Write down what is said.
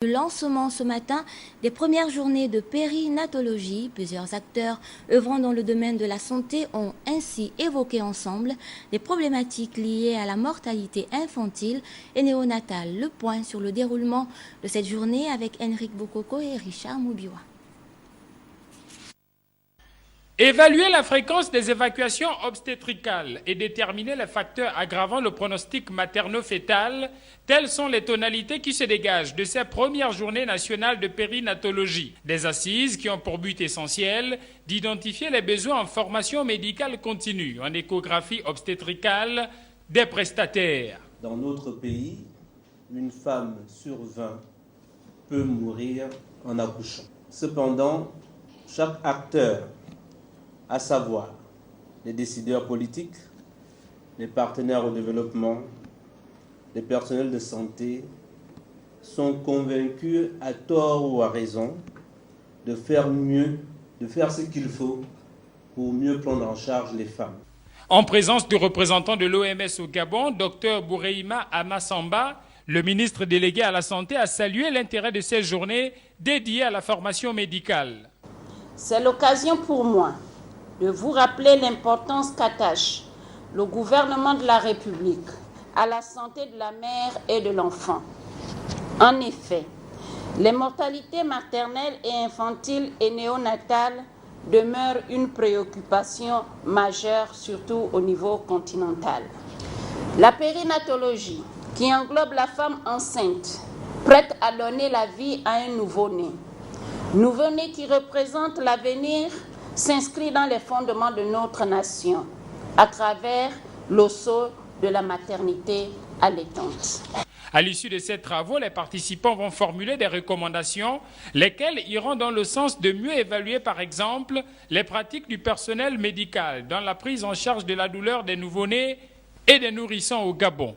Le lancement ce matin des premières journées de périnatologie. Plusieurs acteurs œuvrant dans le domaine de la santé ont ainsi évoqué ensemble des problématiques liées à la mortalité infantile et néonatale. Le point sur le déroulement de cette journée avec Henrik Bokoko et Richard Moubiwa. Évaluer la fréquence des évacuations obstétricales et déterminer les facteurs aggravant le pronostic materno-fœtal, telles sont les tonalités qui se dégagent de ces premières journées nationales de périnatologie. Des assises qui ont pour but essentiel d'identifier les besoins en formation médicale continue, en échographie obstétricale des prestataires. Dans notre pays, une femme sur 20 peut mourir en accouchant. Cependant, chaque acteur, à savoir les décideurs politiques, les partenaires au développement, les personnels de santé, sont convaincus, à tort ou à raison, de faire mieux, de faire ce qu'il faut pour mieux prendre en charge les femmes. En présence du représentant de l'OMS au Gabon, Dr Boureima Amassamba, le ministre délégué à la Santé a salué l'intérêt de ces journées dédiées à la formation médicale. C'est l'occasion pour moi de vous rappeler l'importance qu'attache le gouvernement de la République à la santé de la mère et de l'enfant. En effet, les mortalités maternelles et infantiles et néonatales demeurent une préoccupation majeure, surtout au niveau continental. La périnatologie, qui englobe la femme enceinte, prête à donner la vie à un nouveau-né qui représente l'avenir, s'inscrit dans les fondements de notre nation à travers l'osso de la maternité allaitante. À l'issue de ces travaux, les participants vont formuler des recommandations, lesquelles iront dans le sens de mieux évaluer, par exemple, les pratiques du personnel médical dans la prise en charge de la douleur des nouveau-nés et des nourrissons au Gabon.